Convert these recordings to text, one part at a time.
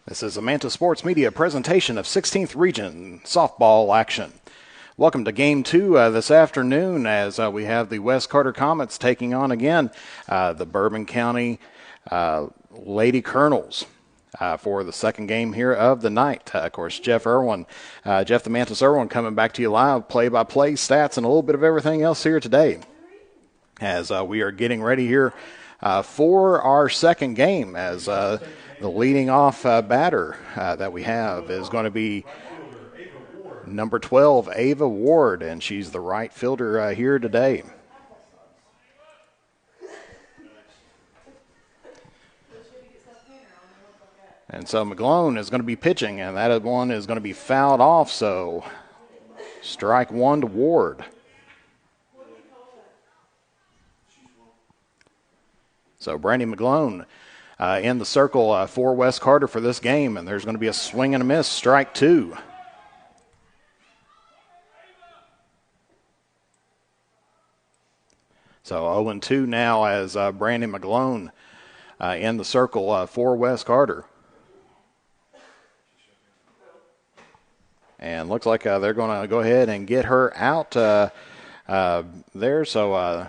This is a Manta Sports Media presentation of 16th Region softball action. Welcome to Game 2 this afternoon as we have the West Carter Comets taking on again the Bourbon County Lady Colonels for the second game here of the night. Of course, Jeff the Mantis Irwin coming back to you live, play-by-play stats and a little bit of everything else here today as we are getting ready here for our second game as the leading off batter that we have is going to be number 12, Ava Ward, and she's the right fielder here today. And so McGlone is going to be pitching, and that one is going to be fouled off, so strike one to Ward. So Brandy McGlone in the circle for West Carter for this game, and there's going to be a swing and a miss, strike two. So 0-2 now as Brandy McGlone in the circle for West Carter. And looks like they're going to go ahead and get her out there. So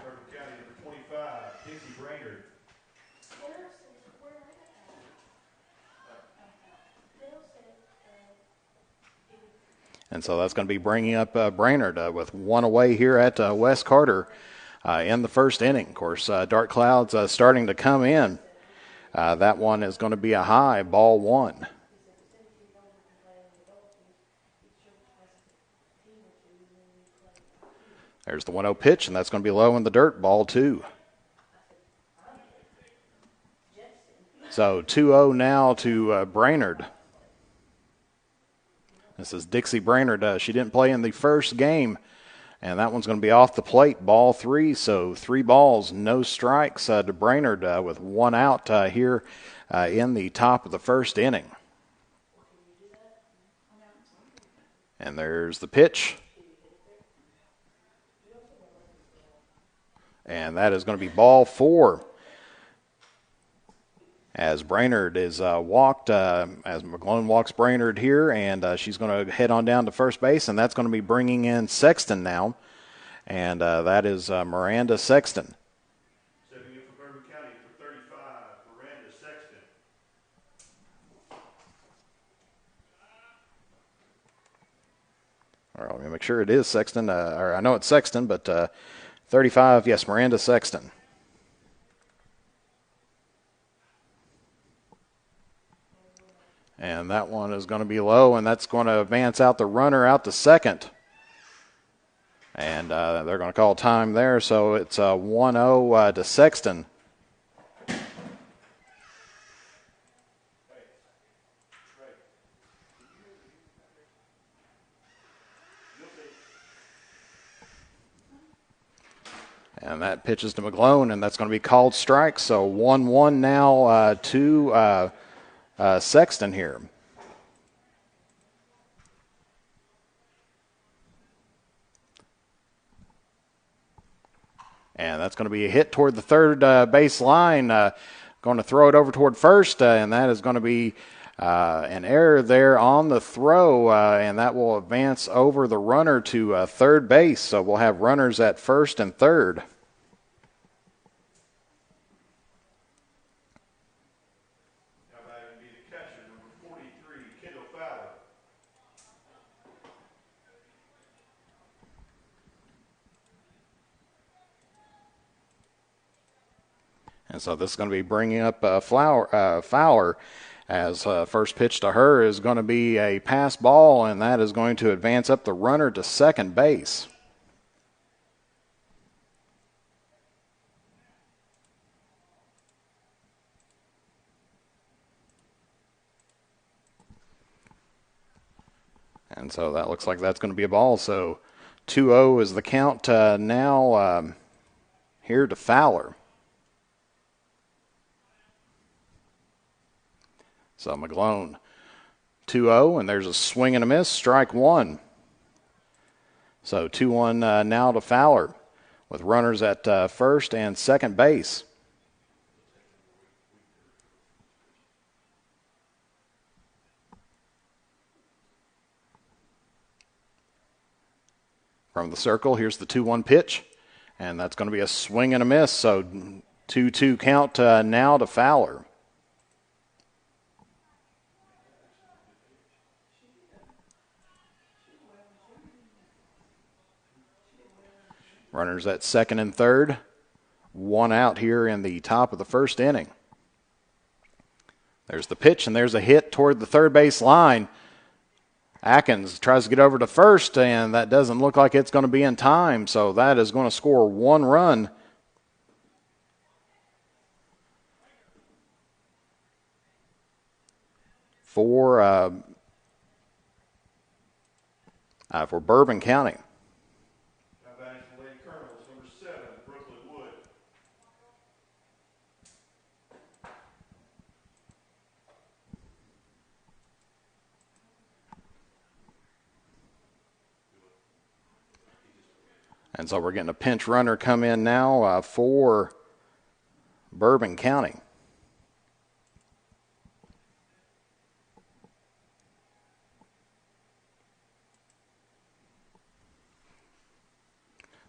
and so that's going to be bringing up Brainerd with one away here at West Carter in the first inning. Of course, dark clouds starting to come in. That one is going to be a high, ball one. There's the 1-0 pitch, and that's going to be low in the dirt, ball two. So 2-0 now to Brainerd. This is Dixie Brainerd. She didn't play in the first game, and that one's going to be off the plate, ball three. So 3 balls, no strikes to Brainerd with 1 out here in the top of the first inning. And there's the pitch. And that is going to be ball 4. As Brainerd is walked, as McGlone walks Brainerd here, and she's going to head on down to first base, and that's going to be bringing in Sexton now, and that is Miranda Sexton. Stepping in for Bourbon County for 35, Miranda Sexton. All right, let me make sure it is Sexton, or I know it's Sexton, but 35, yes, Miranda Sexton. And that one is going to be low, and that's going to advance out the runner out to second. And they're going to call time there, so it's 1-0 to Sexton. And that pitches to McGlone, and that's going to be called strike. So 1-1 now to Sexton here. And that's going to be a hit toward the third base line. Going to throw it over toward first, and that is going to be an error there on the throw, and that will advance over the runner to third base. So we'll have runners at first and third. And so this is going to be bringing up Fowler as first pitch to her is going to be a pass ball, and that is going to advance up the runner to second base. And so that looks like that's going to be a ball. So 2-0 is the count now here to Fowler. So McGlone 2-0, and there's a swing and a miss, strike one. So 2-1 now to Fowler with runners at first and second base. From the circle, here's the 2-1 pitch, and that's going to be a swing and a miss. So 2-2 count now to Fowler. Runners at second and third. One out here in the top of the first inning. There's the pitch, and there's a hit toward the third base line. Atkins tries to get over to first, and that doesn't look like it's going to be in time, so that is going to score 1 run. For Bourbon County. Now batting for Lady Colonels, number 7, Brooklyn Wood. And so we're getting a pinch runner come in now for Bourbon County.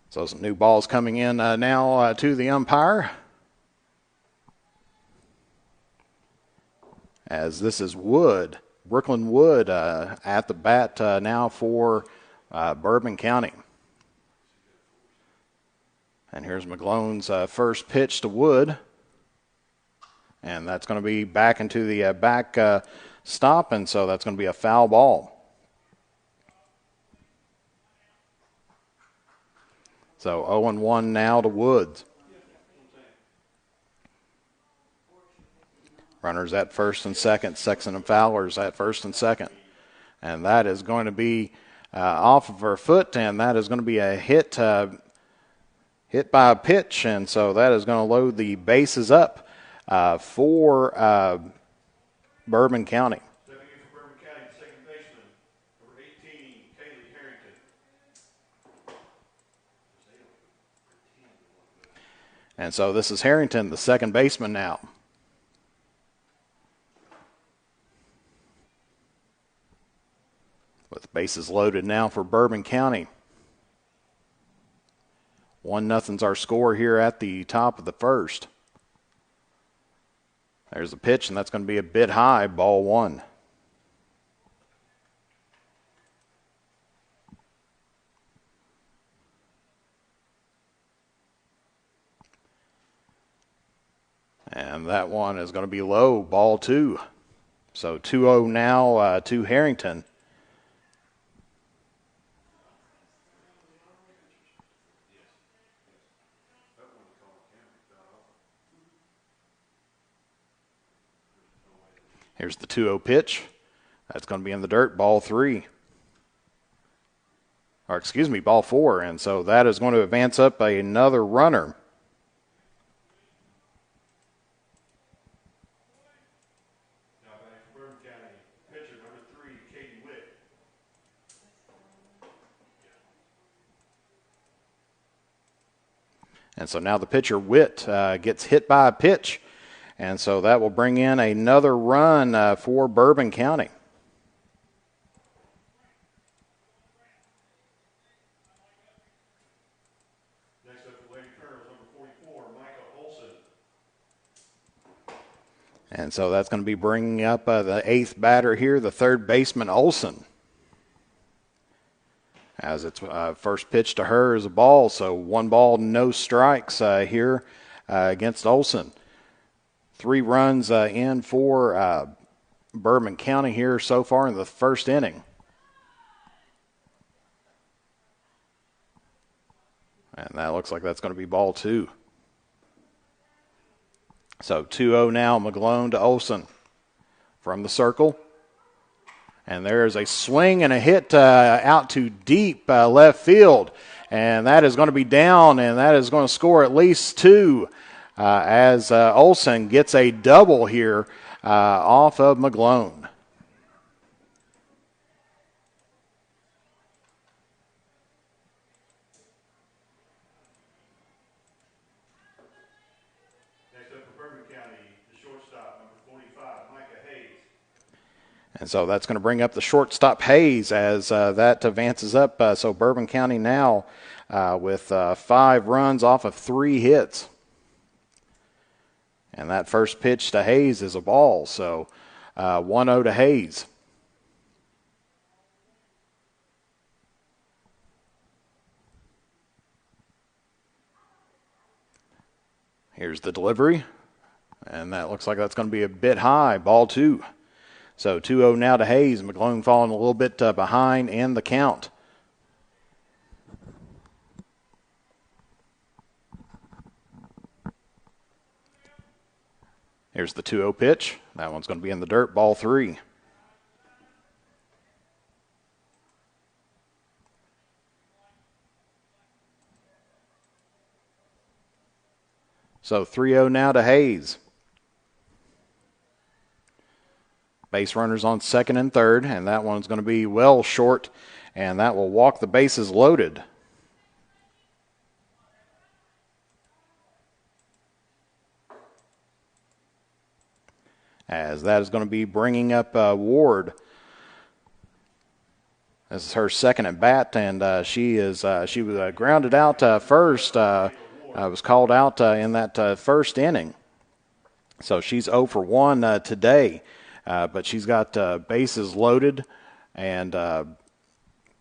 So some new balls coming in now to the umpire. As this is Wood, Brooklyn Wood at the bat now for Bourbon County. And here's McGlone's first pitch to Wood. And that's going to be back into the back stop, and so that's going to be a foul ball. So 0-1 now to Woods. Runners at first and second. Sexton and Fowler's at first and second. And that is going to be off of her foot, and that is going to be a hit by a pitch. And so that is going to load the bases up for Bourbon County. Stepping in for Bourbon County, second baseman, number 18, Kaylee Harrington. And so this is Harrington, the second baseman now. With bases loaded now for Bourbon County. 1-0's our score here at the top of the first. There's a pitch, and that's going to be a bit high, ball 1. And that one is going to be low, ball 2. So 2-0 now to Harrington. Here's the 2-0 pitch. That's going to be in the dirt, ball 3. Or excuse me, ball 4. And so that is going to advance up another runner. Now batting for Bourbon County, pitcher number 3, Katie Witt. And so now the pitcher, Witt, gets hit by a pitch. And so that will bring in another run for Bourbon County. Next up for Lady Colonels, number 44, Micah Olson. And so that's going to be bringing up the 8th batter here, the third baseman, Olson. As its first pitch to her is a ball, so 1 ball, no strikes here against Olson. 3 runs in for Bourbon County here so far in the first inning. And that looks like that's going to be ball 2. So 2-0 now, McGlone to Olson from the circle. And there's a swing and a hit out to deep left field. And that is going to be down, and that is going to score at least 2. As Olson gets a double here off of McGlone. Next up for Bourbon County, the shortstop, number 45, Micah Hayes. And so that's going to bring up the shortstop Hayes as that advances up. So Bourbon County now with 5 runs off of 3 hits. And that first pitch to Hayes is a ball. So 1-0 to Hayes. Here's the delivery. And that looks like that's going to be a bit high. Ball 2. So 2-0 now to Hayes. McClone falling a little bit behind in the count. Here's the 2-0 pitch. That one's going to be in the dirt. Ball 3. So 3-0 now to Hayes. Base runners on second and third, and that one's going to be well short, and that will walk the bases loaded. As that is going to be bringing up Ward. This is her second at bat, and she was grounded out first. Was called out in that first inning. So she's 0 for 1 today. But she's got bases loaded and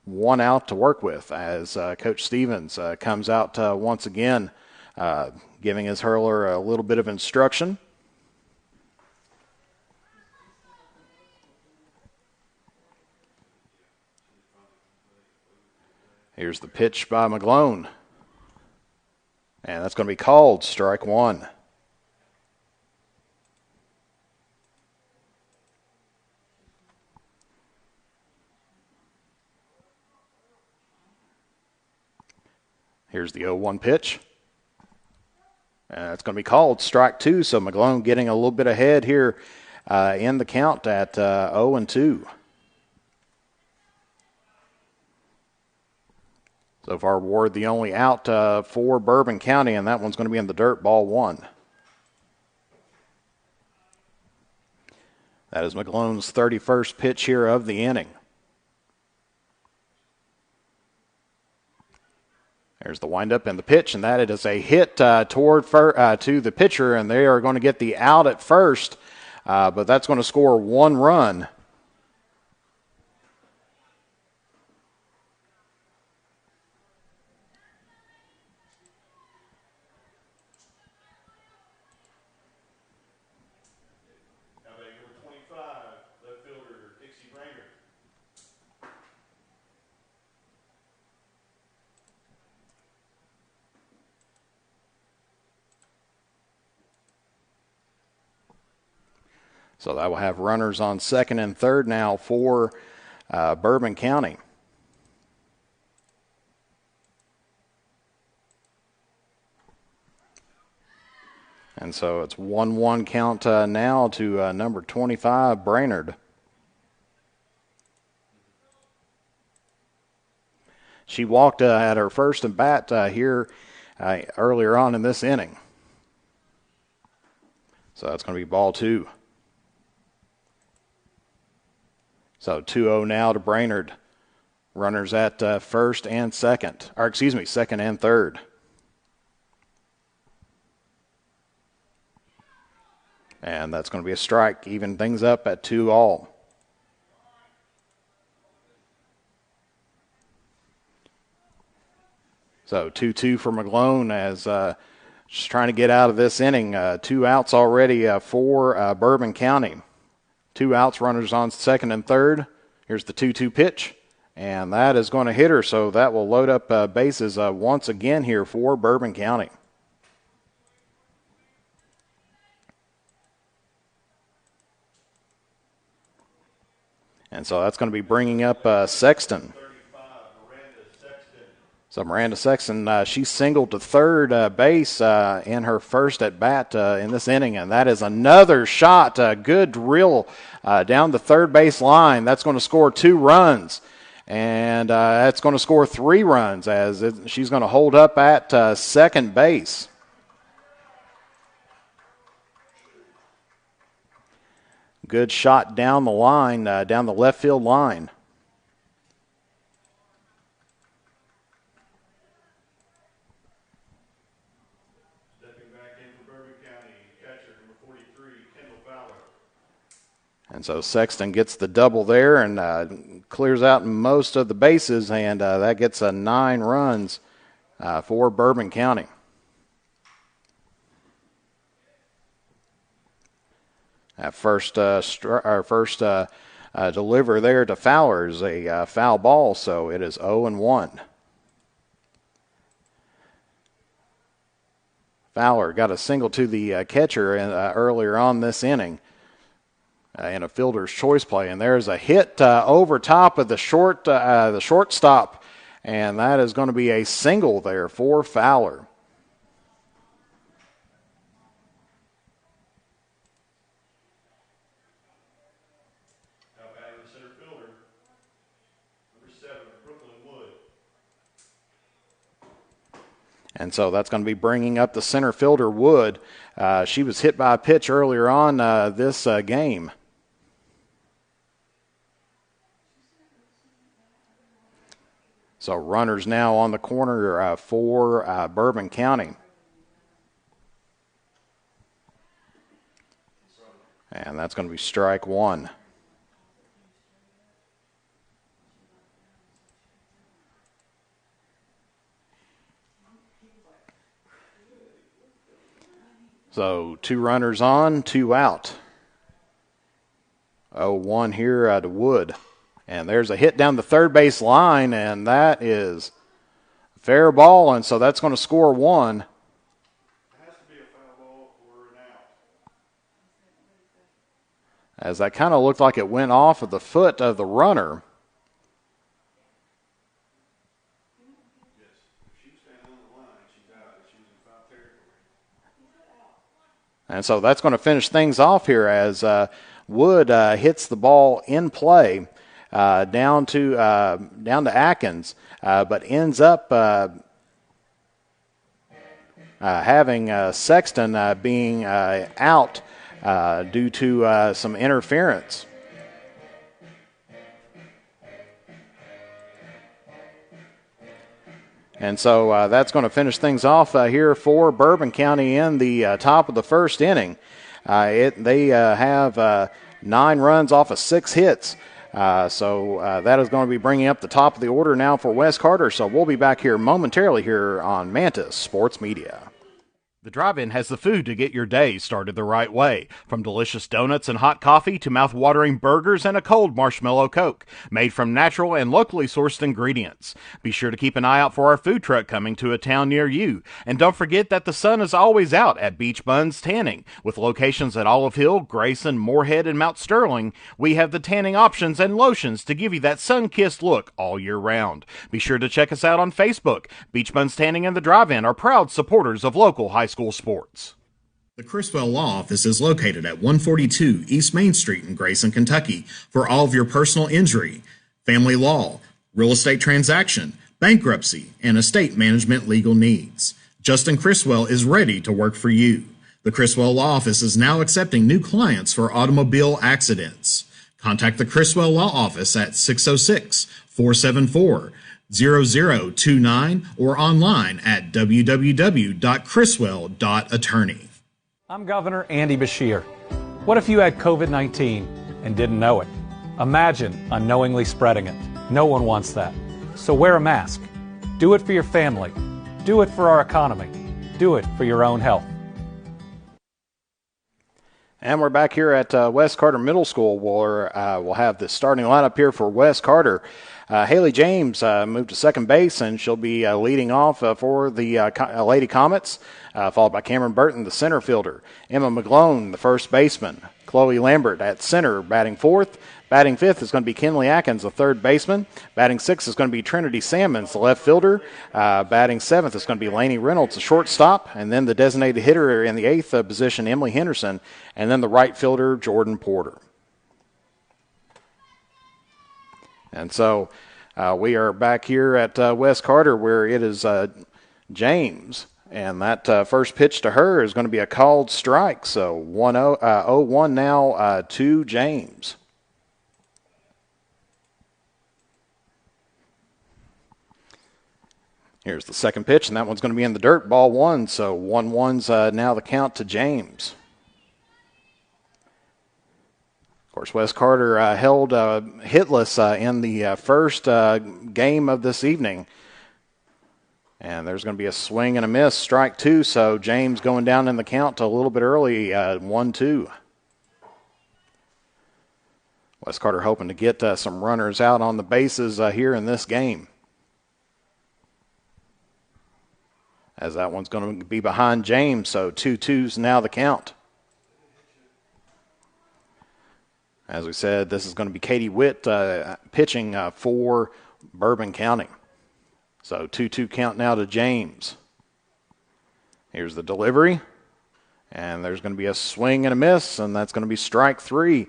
1 out to work with as Coach Stevens comes out once again, giving his hurler a little bit of instruction. Here's the pitch by McClone. And that's going to be called strike 1. Here's the 0-1 pitch. And it's going to be called strike 2. So McClone getting a little bit ahead here in the count at 0-2. So far, Ward the only out for Bourbon County, and that one's going to be in the dirt. Ball 1. That is McClone's 31st pitch here of the inning. There's the windup and the pitch, and that is a hit to the pitcher, and they are going to get the out at first, but that's going to score 1 run. So that will have runners on second and third now for Bourbon County. And so it's 1-1 count now to number 25, Brainerd. She walked at her first at bat here earlier on in this inning. So that's going to be ball 2. So 2-0 now to Brainerd. Runners at first and second. Second and third. And that's going to be a strike. Even things up at 2-all. So 2-2 for McClone as just trying to get out of this inning. 2 outs already for Bourbon County. 2 outs, runners on second and third. Here's the 2-2 pitch, and that is going to hit her, so that will load up bases once again here for Bourbon County. And so that's going to be bringing up Sexton. So Miranda Sexton, she singled to third base in her first at bat in this inning, and that is another shot, good drill down the third base line. That's going to score 2 runs, and that's going to score 3 runs as she's going to hold up at second base. Good shot down the line, down the left field line. Stepping back in for Bourbon County, catcher number 43, Kendall Fowler. And so Sexton gets the double there and clears out most of the bases, and that gets 9 runs for Bourbon County. That first deliver there to Fowler is a foul ball, so it is 0-1. Fowler got a single to the catcher earlier on this inning in a fielder's choice play, and there's a hit over top of the shortstop, and that is going to be a single there for Fowler. And so that's going to be bringing up the center fielder, Wood. She was hit by a pitch earlier on this game. So runners now on the corner for Bourbon County. And that's going to be strike 1. So 2 runners on, 2 out. 0-1 here to Wood. And there's a hit down the third base line, and that is a fair ball, and so that's going to score 1. It has to be a foul ball for an out. As that kind of looked like it went off of the foot of the runner. Yes. If she was standing on the line, she's out. If she was in foul territory. And so that's going to finish things off here as Wood hits the ball in play down to Atkins, but ends up having Sexton being out due to some interference. And so that's going to finish things off here for Bourbon County in the top of the first inning. They have 9 runs off of 6 hits. So that is going to be bringing up the top of the order now for Wes Carter. So we'll be back here momentarily here on Mantis Sports Media. The drive-in has the food to get your day started the right way. From delicious donuts and hot coffee to mouth-watering burgers and a cold marshmallow Coke, made from natural and locally sourced ingredients. Be sure to keep an eye out for our food truck coming to a town near you. And don't forget that the sun is always out at Beach Buns Tanning. With locations at Olive Hill, Grayson, Moorhead, and Mount Sterling, we have the tanning options and lotions to give you that sun-kissed look all year round. Be sure to check us out on Facebook. Beach Buns Tanning and the Drive-In are proud supporters of local high school sports. The Criswell Law Office is located at 142 East Main Street in Grayson, Kentucky for all of your personal injury, family law, real estate transaction, bankruptcy, and estate management legal needs. Justin Criswell is ready to work for you. The Criswell Law Office is now accepting new clients for automobile accidents. Contact the Criswell Law Office at 606-474-0029 or online at www.criswell.attorney. I'm Governor Andy Beshear. What if you had COVID-19 and didn't know it? Imagine unknowingly spreading it. No one wants that. So wear a mask. Do it for your family. Do it for our economy. Do it for your own health. And we're back here at Wes Carter Middle School where we'll have the starting lineup here for Wes Carter. Haley James moved to second base, and she'll be leading off for the Lady Comets, followed by Cameron Burton, the center fielder. Emma McGlone, the first baseman. Chloe Lambert at center, batting fourth. Batting fifth is going to be Kinley Atkins, the third baseman. Batting sixth is going to be Trinity Sammons, the left fielder. Batting seventh is going to be Lainey Reynolds, the shortstop. And then the designated hitter in the eighth position, Emily Henderson. And then the right fielder, Jordan Porter. And so we are back here at Wes Carter where it is James And that first pitch to her is going to be a called strike. So 0-1 now to James. Here's the second pitch, and that one's going to be in the dirt, ball one. So 1-1's now the count to James. Of course, Wes Carter held hitless in the first game of this evening. And there's going to be a swing and a miss, strike two. So James going down in the count a little bit early, 1-2. Wes Carter hoping to get some runners out on the bases here in this game. As that one's going to be behind James, so 2-2's now the count. As we said, this is going to be Katie Witt pitching for Bourbon County. So 2-2 count now to James. Here's the delivery. And there's going to be a swing and a miss, and that's going to be strike three.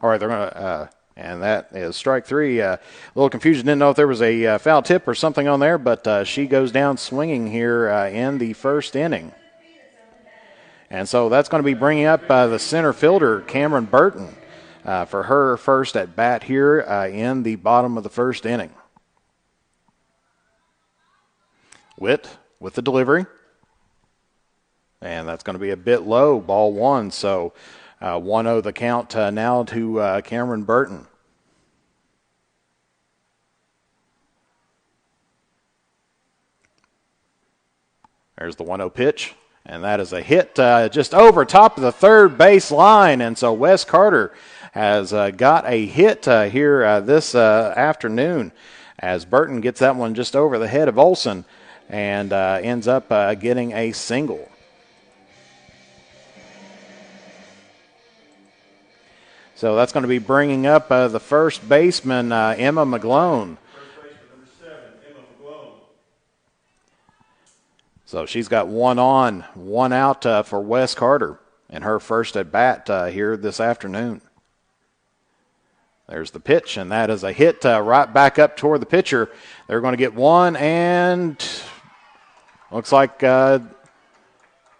All right, they're going to... and that is strike three. A little confusion. Didn't know if there was a foul tip or something on there, but she goes down swinging here in the first inning. And so that's going to be bringing up the center fielder, Cameron Burton, for her first at bat here in the bottom of the first inning. Witt with the delivery. And that's going to be a bit low, ball one. So 1-0 the count now to Cameron Burton. There's the 1-0 pitch, and that is a hit just over top of the third base line. And so Wes Carter has got a hit here this afternoon as Burton gets that one just over the head of Olson and ends up getting a single. So that's going to be bringing up the first baseman, Emma McGlone. First baseman, number 7, Emma McGlone. So she's got 1 on, 1 out for Wes Carter in her first at bat here this afternoon. There's the pitch, and that is a hit right back up toward the pitcher. They're going to get one, and looks like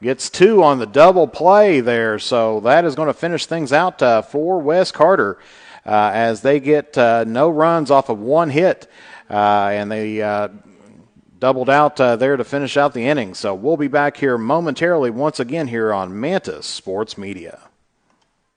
gets 2 on the double play there, so that is going to finish things out for Wes Carter as they get no runs off of 1 hit, and they doubled out there to finish out the inning. So we'll be back here momentarily once again here on Mantis Sports Media.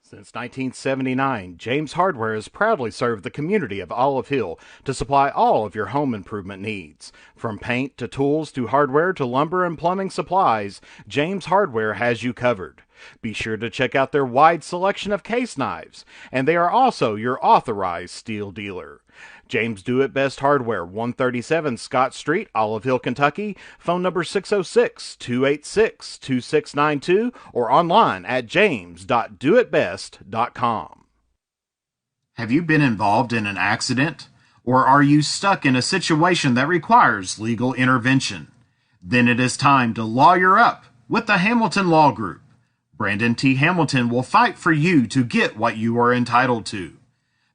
Since 1979, James Hardware has proudly served the community of Olive Hill to supply all of your home improvement needs. From paint to tools to hardware to lumber and plumbing supplies, James Hardware has you covered. Be sure to check out their wide selection of case knives, and they are also your authorized steel dealer. James Do It Best Hardware, 137 Scott Street, Olive Hill, Kentucky. Phone number 606-286-2692 or online at james.doitbest.com. Have you been involved in an accident? Or are you stuck in a situation that requires legal intervention? Then it is time to lawyer up with the Hamilton Law Group. Brandon T. Hamilton will fight for you to get what you are entitled to.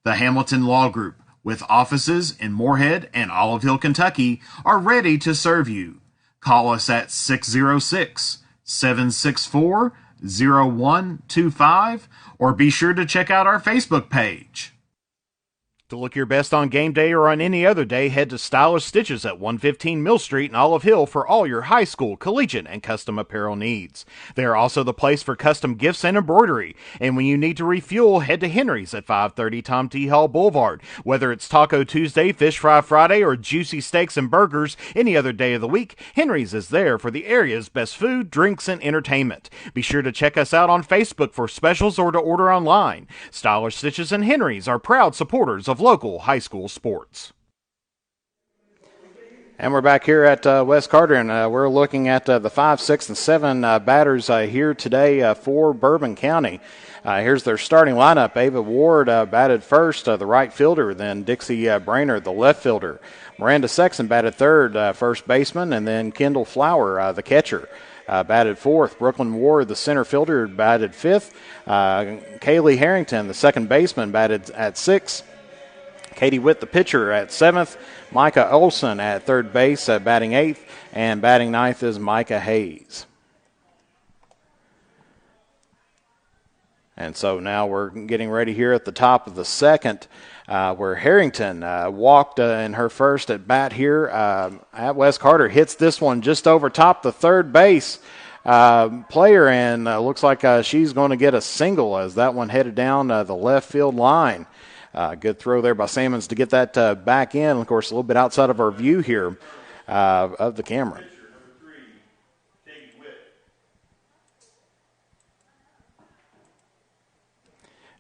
The Hamilton Law Group, with offices in Moorhead and Olive Hill, Kentucky, are ready to serve you. Call us at 606-764-0125 or be sure to check out our Facebook page. To look your best on game day or on any other day, head to Stylish Stitches at 115 Mill Street in Olive Hill for all your high school, collegiate, and custom apparel needs. They are also the place for custom gifts and embroidery. And when you need to refuel, head to Henry's at 530 Tom T. Hall Boulevard. Whether it's Taco Tuesday, Fish Fry Friday, or juicy steaks and burgers any other day of the week, Henry's is there for the area's best food, drinks, and entertainment. Be sure to check us out on Facebook for specials or to order online. Stylish Stitches and Henry's are proud supporters of local high school sports. And we're back here at Wes Carter, and we're looking at the 5, 6, and 7 batters here today for Bourbon County. Here's their starting lineup. Ava Ward batted first, the right fielder, then Dixie Brainerd, the left fielder. Miranda Sexton batted third, first baseman, and then Kendall Flower, the catcher. Batted fourth. Brooklyn Ward, the center fielder, batted fifth. Kaylee Harrington, the second baseman, batted at sixth. Katie Witt, the pitcher, at 7th. Micah Olson at third base, batting 8th. And batting 9th is Micah Hayes. And so now we're getting ready here at the top of the second, where Harrington walked in her first at bat here at West Carter. Hits this one just over top the third base player, and looks like she's going to get a single as that one headed down the left field line. Good throw there by Sammons to get that back in. Of course, a little bit outside of our view here of the camera.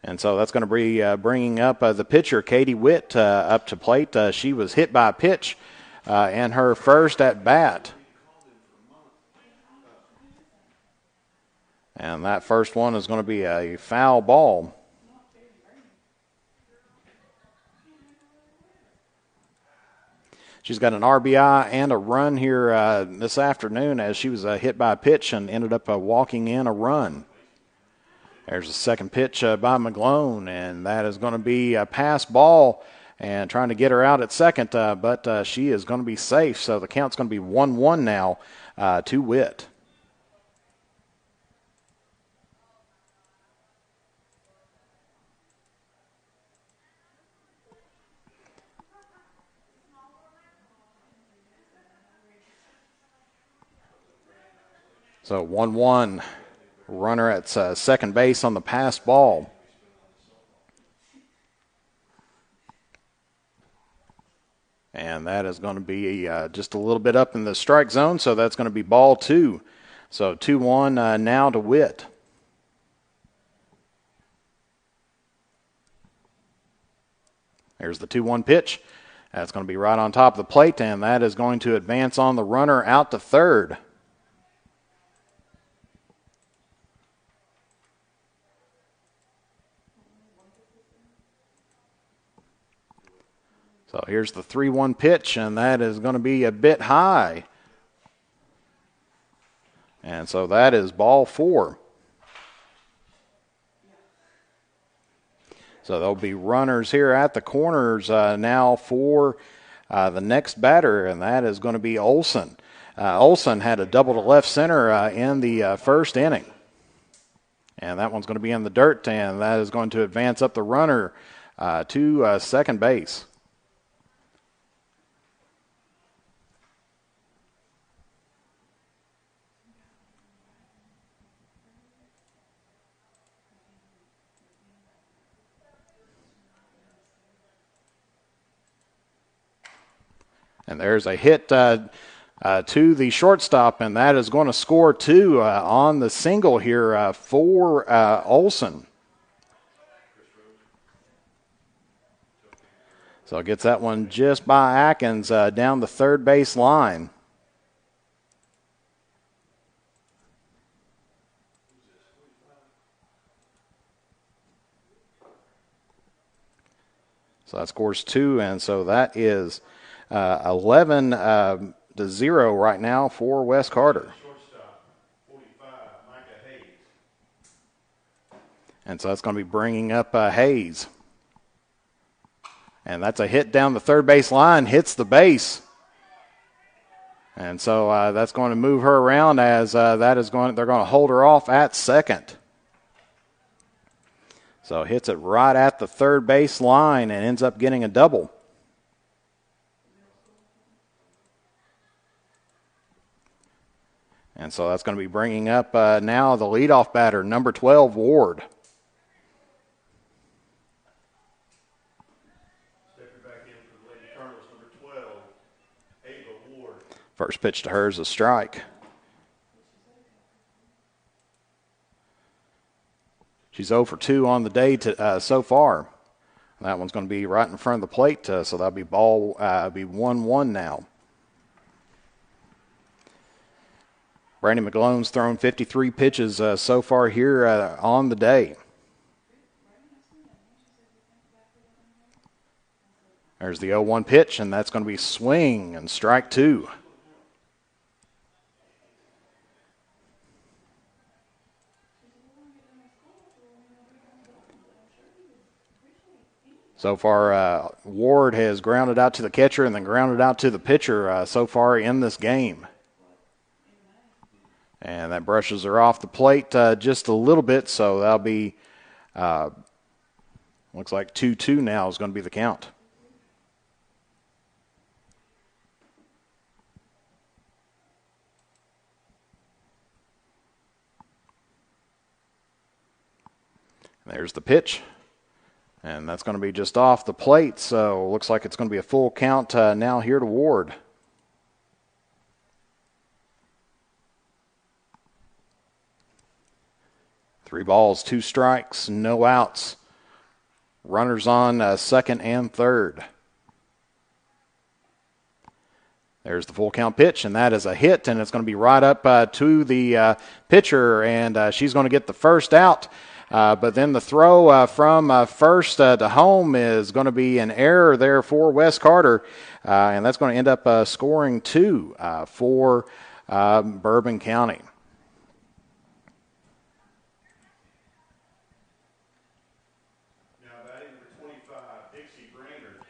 And so that's going to be bringing up the pitcher, Katie Witt, up to plate. She was hit by a pitch in her first at bat. And that first one is going to be a foul ball. She's got an RBI and a run here this afternoon as she was hit by a pitch and ended up walking in a run. There's a second pitch by McGlone, and that is going to be a pass ball and trying to get her out at second, but she is going to be safe. So the count's going to be 1-1 now to Witt. So 1-1. Runner at second base on the pass ball. And that is going to be just a little bit up in the strike zone, so that's going to be ball 2. So 2-1 now to Witt. There's the 2-1 pitch. That's going to be right on top of the plate, and that is going to advance on the runner out to third. So here's the 3-1 pitch, and that is going to be a bit high. And so that is ball 4. So there'll be runners here at the corners now for the next batter, and that is going to be Olson. Olson had a double to left center in the first inning. And that one's going to be in the dirt, and that is going to advance up the runner to second base. And there's a hit to the shortstop, and that is going to score 2 on the single here for Olson. So it gets that one just by Atkins down the third base line. So that scores 2, and so that is 11-0 right now for West Carter. And so that's going to be bringing up Hayes. And that's a hit down the third base line, hits the base. And so that's going to move her around as they're going to hold her off at second. So hits it right at the third base line and ends up getting a double. And so that's going to be bringing up now the leadoff batter, number 12, Ward. Stepping back in for the Lady Colonels, number 12, Ava Ward. First pitch to her is a strike. She's 0 for 2 on the day so far. That one's going to be right in front of the plate, so that'll be ball, be 1-1 now. Brandy McGlone's thrown 53 pitches so far here on the day. There's the 0-1 pitch, and that's going to be swing and strike 2. So far, Ward has grounded out to the catcher and then grounded out to the pitcher so far in this game. And that brushes her off the plate just a little bit, so that'll be, looks like 2-2 now is going to be the count. There's the pitch. And that's going to be just off the plate, so looks like it's going to be a full count now here to Ward. Three balls, two strikes, no outs. Runners on second and third. There's the full count pitch, and that is a hit, and it's going to be right up to the pitcher, and she's going to get the first out. But then the throw from first to home is going to be an error there for Wes Carter, and that's going to end up scoring two for Bourbon County. Now batting number 25, Dixie Brainerd.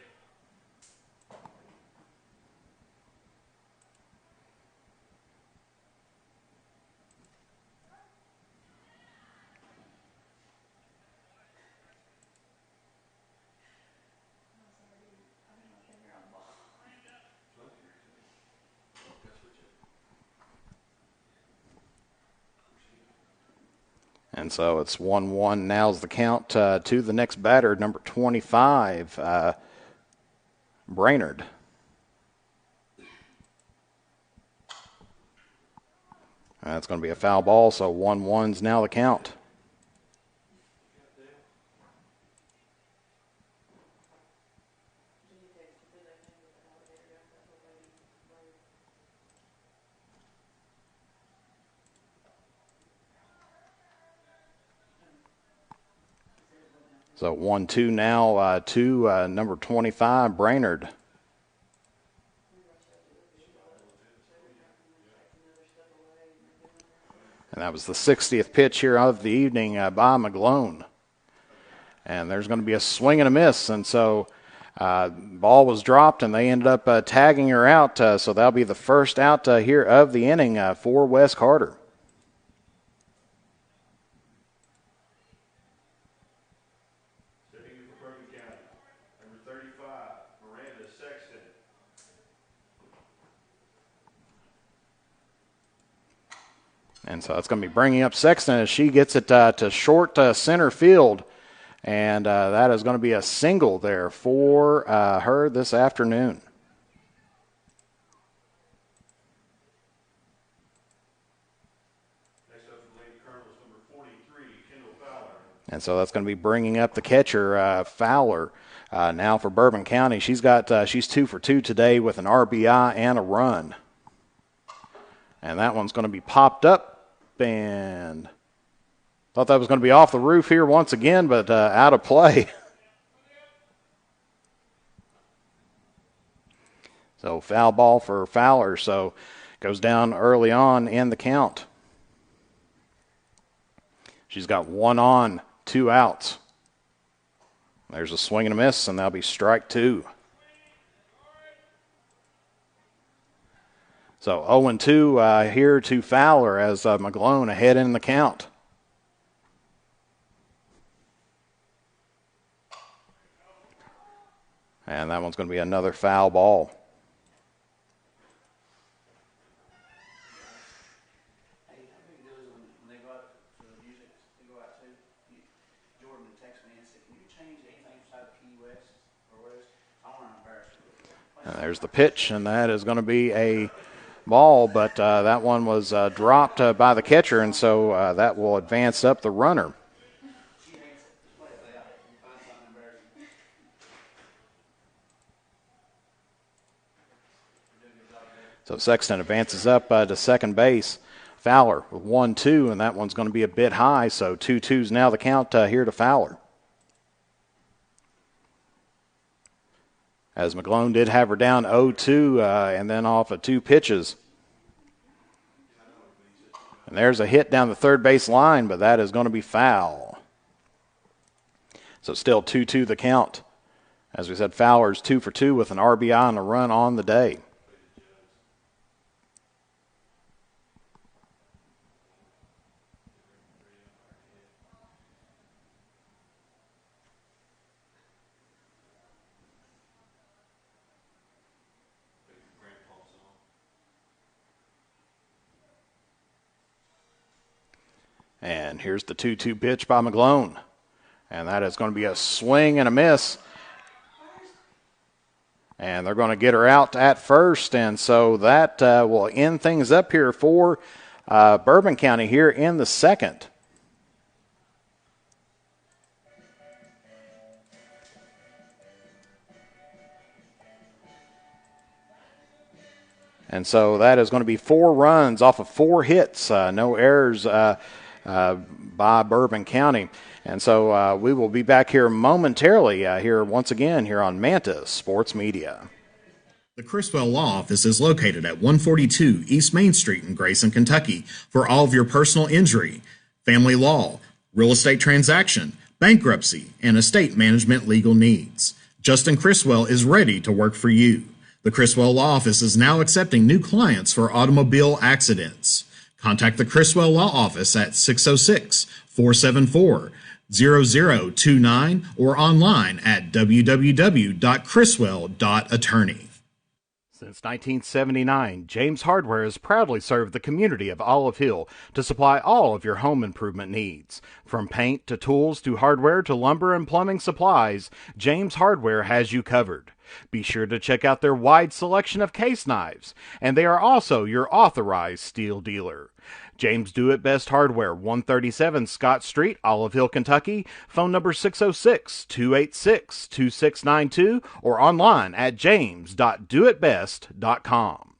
And so it's 1-1. Now's the count to the next batter, number 25, Brainerd. That's going to be a foul ball, so 1-1's now the count. So 1-2 now to number 25, Brainerd. And that was the 60th pitch here of the evening by McGlone. And there's going to be a swing and a miss. And so ball was dropped, and they ended up tagging her out. So that'll be the first out here of the inning for Wes Carter. And so it's going to be bringing up Sexton as she gets it to short center field. And that is going to be a single there for her this afternoon. Next up from Lady Colonels, number 43, Kendall Fowler. And so that's going to be bringing up the catcher, Fowler, now for Bourbon County. She's 2 for 2 today with an RBI and a run. And that one's going to be popped up. And thought that was going to be off the roof here once again, but out of play. So foul ball for Fowler, so goes down early on in the count. She's got 1 on, 2 outs. There's a swing and a miss, and that'll be strike 2. So 0-2 here to Fowler as McGlone ahead in the count. And that one's going to be another foul ball. And there's the pitch, and that is going to be a ball, but that one was dropped by the catcher, and so that will advance up the runner. So Sexton advances up to second base. Fowler with 1-2, and that one's going to be a bit high, so 2-2's now the count here to Fowler. As McGlone did have her down 0-2 and then off of 2 pitches. And there's a hit down the third base line, but that is going to be foul. So still 2-2 the count. As we said, Fowler's 2 for 2 with an RBI and a run on the day. And here's the 2-2 pitch by McGlone. And that is going to be a swing and a miss. And they're going to get her out at first. And so that will end things up here for Bourbon County here in the second. And so that is going to be 4 runs off of 4 hits. No errors by Bourbon County. And so we will be back here momentarily here once again here on Manta Sports Media. The Criswell Law Office is located at 142 East Main Street in Grayson, Kentucky for all of your personal injury, family law, real estate transaction, bankruptcy, and estate management legal needs. Justin Criswell is ready to work for you. The Criswell Law Office is now accepting new clients for automobile accidents. Contact the Criswell Law Office at 606-474-0029 or online at www.criswell.attorney. Since 1979, James Hardware has proudly served the community of Olive Hill to supply all of your home improvement needs. From paint to tools to hardware to lumber and plumbing supplies, James Hardware has you covered. Be sure to check out their wide selection of case knives, and they are also your authorized steel dealer. James Do It Best Hardware, 137 Scott Street, Olive Hill, Kentucky. Phone number 606-286-2692 or online at james.doitbest.com.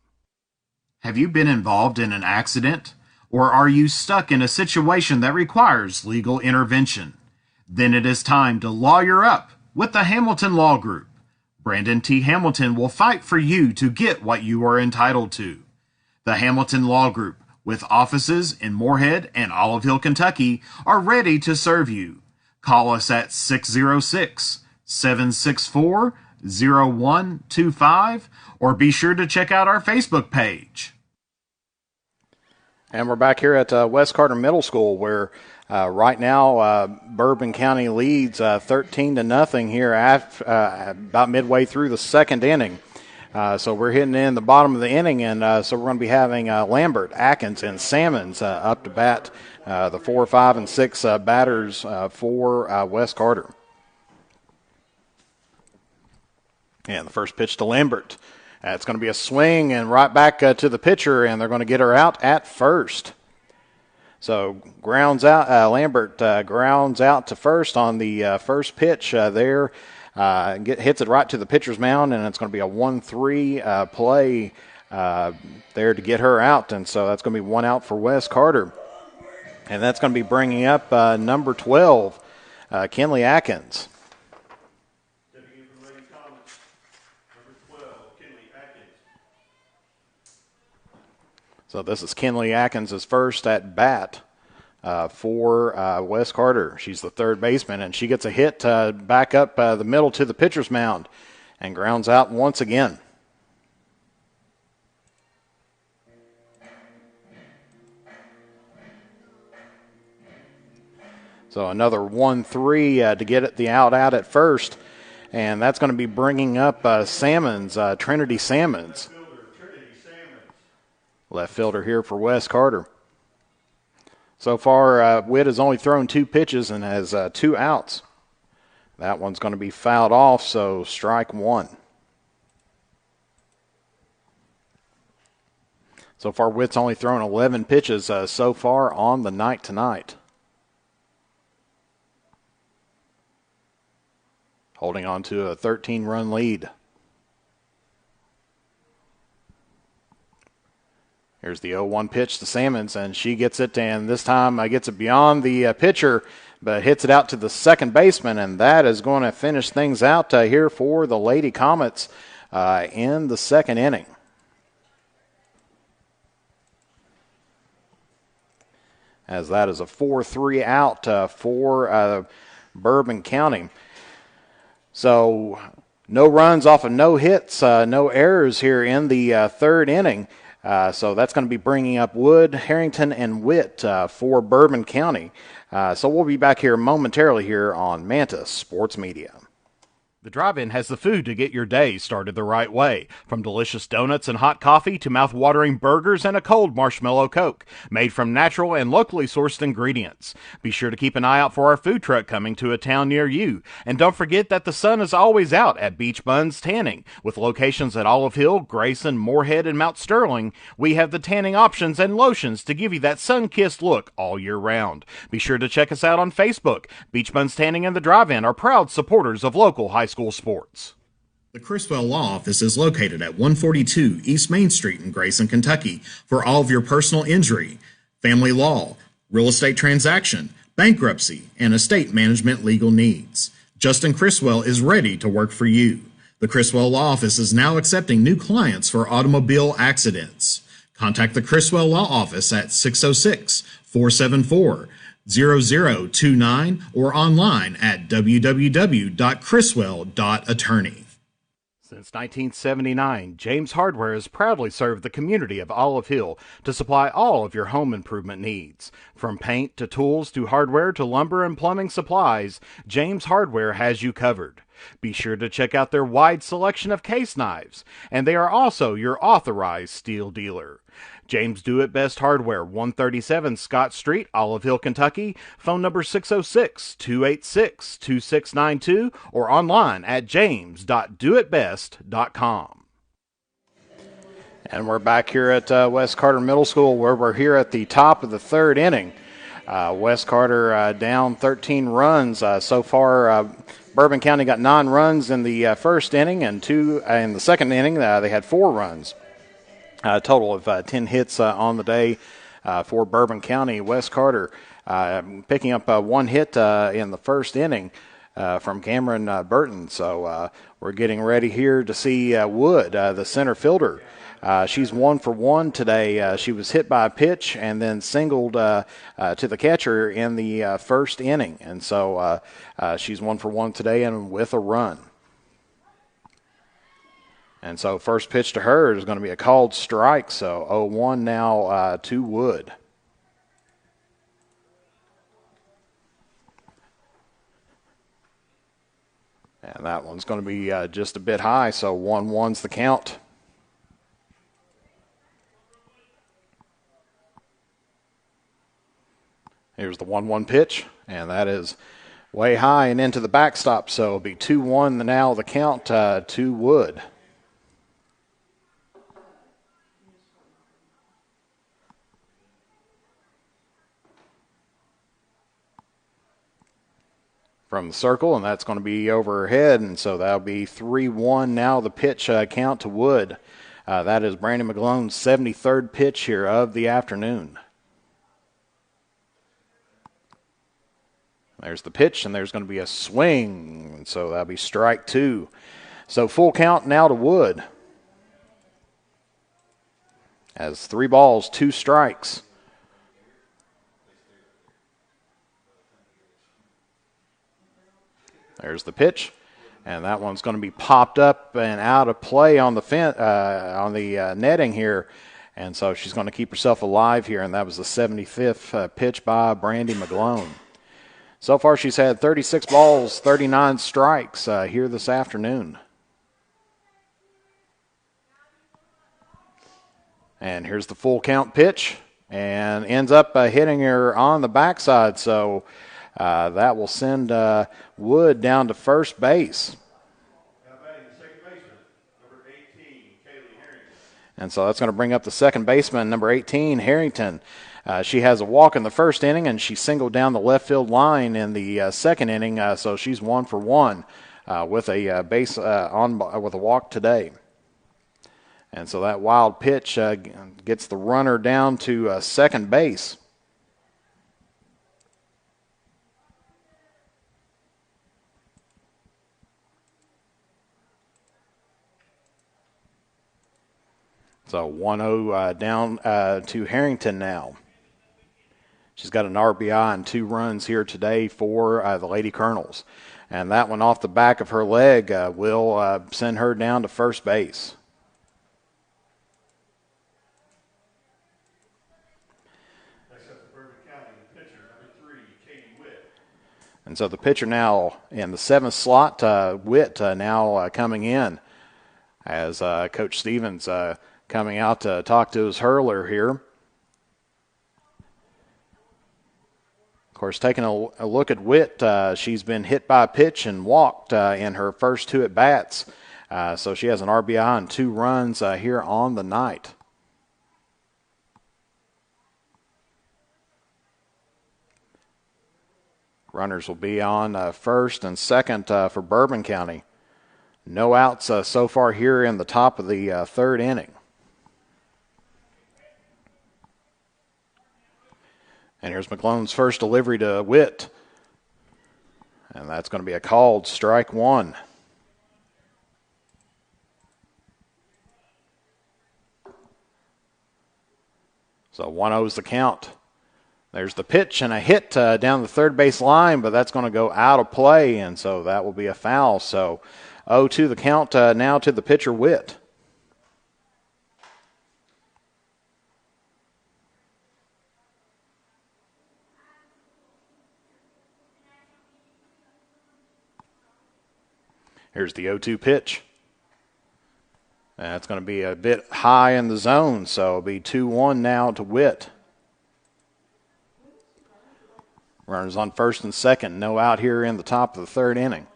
Have you been involved in an accident? Or are you stuck in a situation that requires legal intervention? Then it is time to lawyer up with the Hamilton Law Group. Brandon T. Hamilton will fight for you to get what you are entitled to. The Hamilton Law Group, with offices in Moorhead and Olive Hill, Kentucky, are ready to serve you. Call us at 606-764-0125 or be sure to check out our Facebook page. And we're back here at West Carter Middle School where right now Bourbon County leads 13-0 here about midway through the second inning. So we're hitting in the bottom of the inning, and so we're going to be having Lambert, Atkins, and Salmons up to bat, the 4, 5, and 6 batters for West Carter. And the first pitch to Lambert. It's going to be a swing and right back to the pitcher, and they're going to get her out at first. So grounds out. Lambert grounds out to first on the first pitch there. Hits it right to the pitcher's mound, and it's going to be a 1-3 play there to get her out. And so that's going to be 1 out for West Carter. And that's going to be bringing up number 12, Kenley Atkins. Stepping in for Lady Thomas, number 12, Kenley Atkins. So this is Kenley Atkins' first at bat for West Carter. She's the third baseman, and she gets a hit back up the middle to the pitcher's mound and grounds out once again. So another 1-3 to get the out at first, and that's going to be bringing up Salmons, Trinity Salmons. Left fielder here for West Carter. So far, Witt has only thrown 2 pitches and has 2 outs. That one's going to be fouled off, so strike 1. So far, Witt's only thrown 11 pitches so far on the night tonight. Holding on to a 13-run lead. Here's the 0-1 pitch to Salmons, and she gets it, and this time gets it beyond the pitcher, but hits it out to the second baseman, and that is going to finish things out here for the Lady Comets in the second inning. As that is a 4-3 out for Bourbon County. So No runs off of no hits, no errors here in the third inning. So that's going to be bringing up Wood, Harrington, and Witt for Bourbon County. So we'll be back here momentarily here on Manta Sports Media. The drive-in has the food to get your day started the right way. From delicious donuts and hot coffee to mouth-watering burgers and a cold marshmallow Coke, made from natural and locally sourced ingredients. Be sure to keep an eye out for our food truck coming to a town near you. And don't forget that the sun is always out at Beach Buns Tanning. With locations at Olive Hill, Grayson, Moorhead, and Mount Sterling, we have the tanning options and lotions to give you that sun-kissed look all year round. Be sure to check us out on Facebook. Beach Buns Tanning and the Drive-In are proud supporters of local high school sports. The Criswell Law Office is located at 142 East Main Street in Grayson, Kentucky for all of your personal injury, family law, real estate transaction, bankruptcy, and estate management legal needs. Justin Criswell is ready to work for you. The Criswell Law Office is now accepting new clients for automobile accidents. Contact the Criswell Law Office at 606-474-0029 or online at www.criswell.attorney. Since 1979, James Hardware has proudly served the community of Olive Hill to supply all of your home improvement needs. From paint to tools to hardware to lumber and plumbing supplies, James Hardware has you covered. Be sure to check out their wide selection of case knives, and they are also your authorized steel dealer. James Do It Best Hardware, 137 Scott Street, Olive Hill, Kentucky. Phone number 606-286-2692 or online at james.doitbest.com. And we're back here at West Carter Middle School, where we're here at the top of the third inning. West Carter down 13 runs so far. Bourbon County got 9 runs in the first inning, and 2 in the second inning. They had 4 runs. A total of 10 hits on the day for Bourbon County. West Carter picking up 1 hit in the first inning from Cameron Burton. So we're getting ready here to see Wood, the center fielder. She's 1 for 1 today. She was hit by a pitch and then singled to the catcher in the first inning. And so she's 1 for 1 today and with a run. And so first pitch to her is going to be a called strike. So 0-1 now to Wood. And that one's going to be just a bit high. So 1-1's the count. Here's the 1-1 pitch. And that is way high and into the backstop. So it'll be 2-1 now the count to Wood. From the circle, and that's going to be over her head, and so that'll be 3-1 now the pitch count to Wood. That is Brandon McGlone's 73rd pitch here of the afternoon. There's the pitch, and there's going to be a swing, and so that'll be strike 2. So full count now to Wood. As 3 balls, 2 strikes. There's the pitch, and that one's going to be popped up and out of play on the netting here, and so she's going to keep herself alive here, and that was the 75th pitch by Brandy McGlone. So far she's had 36 balls, 39 strikes here this afternoon. And here's the full count pitch, and ends up hitting her on the backside, so that will send Wood down to first base. Now batting the second baseman, number 18, Kaylee Harrington. And so that's going to bring up the second baseman, number 18, Harrington. She has a walk in the first inning, and she singled down the left field line in the second inning, so she's 1 for 1 with a base with a walk today. And so that wild pitch gets the runner down to second base. So 1-0 down to Harrington now. She's got an RBI and 2 runs here today for the Lady Colonels. And that one off the back of her leg will send her down to first base. And so the pitcher now in the 7th slot, Witt now coming in as Coach Stevens coming out to talk to his hurler here. Of course, taking a look at Witt, she's been hit by a pitch and walked in her first 2 at-bats. So she has an RBI and 2 runs here on the night. Runners will be on first and second for Bourbon County. No outs so far here in the top of the 3rd inning. And here's McClone's first delivery to Witt. And that's going to be a called strike 1. So 1-0's the count. There's the pitch and a hit down the third base line, but that's going to go out of play, and so that will be a foul. So 0-2 the count now to the pitcher, Witt. Here's the 0-2 pitch. That's going to be a bit high in the zone, so it'll be 2-1 now to Witt. Runners on first and second, no out here in the top of the 3rd inning.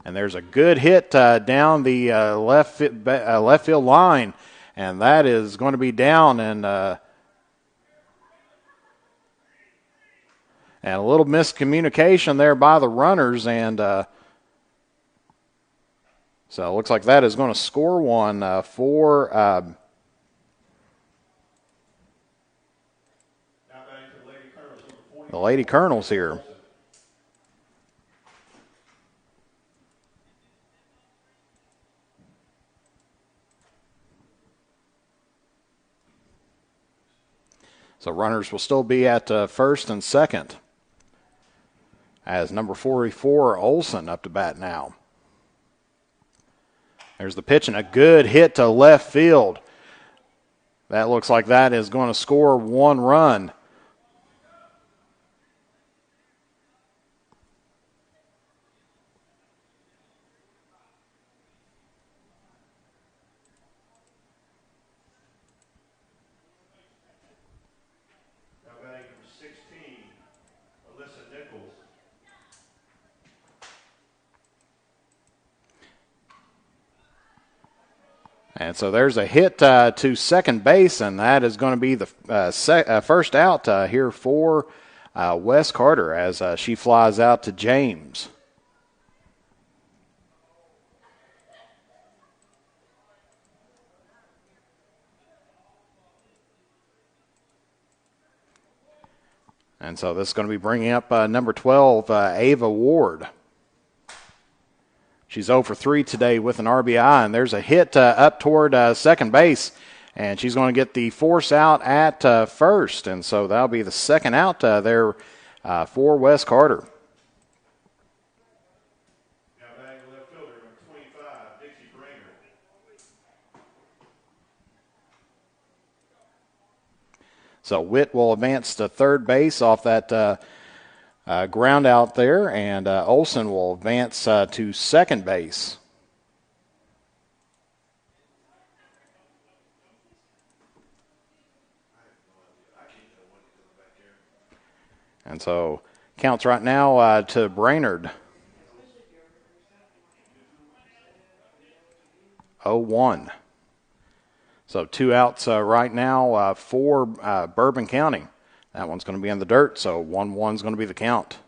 And there's a good hit down the left field line, and that is going to be down, and a little miscommunication there by the runners, and so it looks like that is going to score one for the Lady Colonels here. So runners will still be at first and second as number 44, Olson, up to bat now. There's the pitch and a good hit to left field. That looks like that is going to score 1 run. And so there's a hit to second base, and that is going to be the first out here for Wes Carter as she flies out to James. And so this is going to be bringing up number 12, Ava Ward. She's 0 for 3 today with an RBI, and there's a hit up toward second base, and she's going to get the force out at first, and so that'll be the second out there for Wes Carter. Now batting left fielder, number 25, Dixie Brainerd. So Witt will advance to third base off that ground out there, and Olson will advance to second base. And so counts right now to Brainerd. 0-1. So 2 outs right now for Bourbon County. That one's going to be in the dirt, so 1-1 is going to be the count.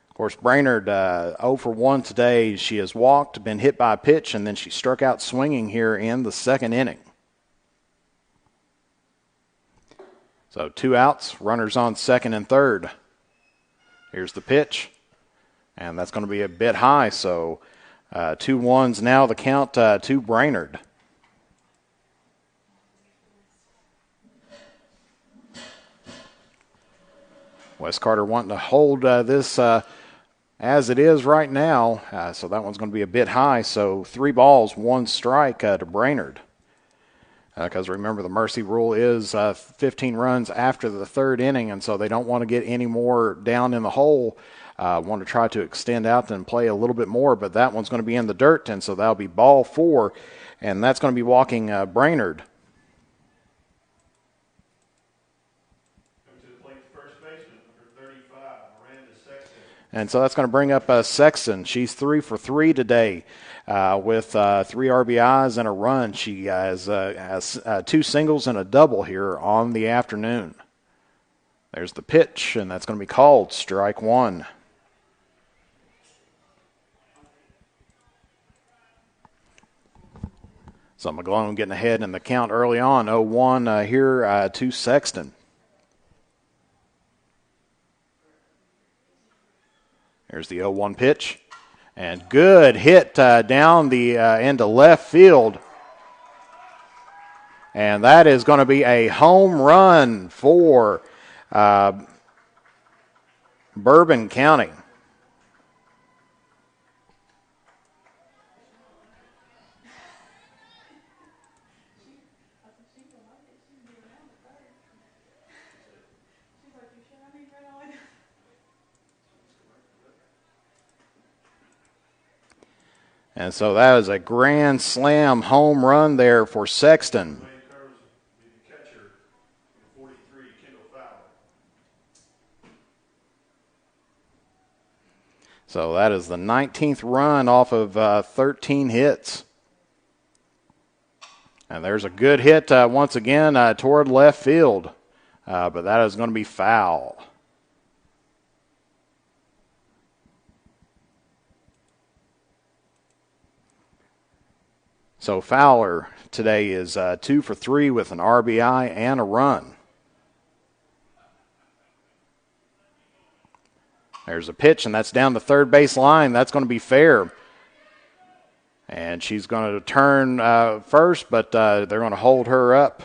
Of course, Brainerd 0 for 1 today. She has walked, been hit by a pitch, and then she struck out swinging here in the second inning. So 2 outs, runners on second and third. Here's the pitch, and that's going to be a bit high, so 2-1's now the count to Brainerd. West Carter wanting to hold this as it is right now. So that one's going to be a bit high. So 3 balls, 1 strike to Brainerd. Because remember, the mercy rule is 15 runs after the 3rd inning, and so they don't want to get any more down in the hole. Want to try to extend out and play a little bit more, but that one's going to be in the dirt, and so that'll be ball 4, and that's going to be walking Brainerd. Coming to the plate, first baseman, number 35, Miranda Sexton. And so that's going to bring up Sexton. She's 3 for 3 today with 3 RBIs and a run. She has 2 singles and a double here on the afternoon. There's the pitch, and that's going to be called strike 1. So McGlone getting ahead in the count early on, 0-1 here to Sexton. Here's the 0-1 pitch. And good hit down the into left field. And that is going to be a home run for Bourbon County. And so that is a grand slam home run there for Sexton. Wayne Carter's the catcher, number 43, Kendall Fowler. So that is the 19th run off of 13 hits. And there's a good hit once again toward left field. But that is going to be foul. So Fowler today is 2 for 3 with an RBI and a run. There's a pitch, and that's down the third base line. That's going to be fair. And she's going to turn first, but they're going to hold her up.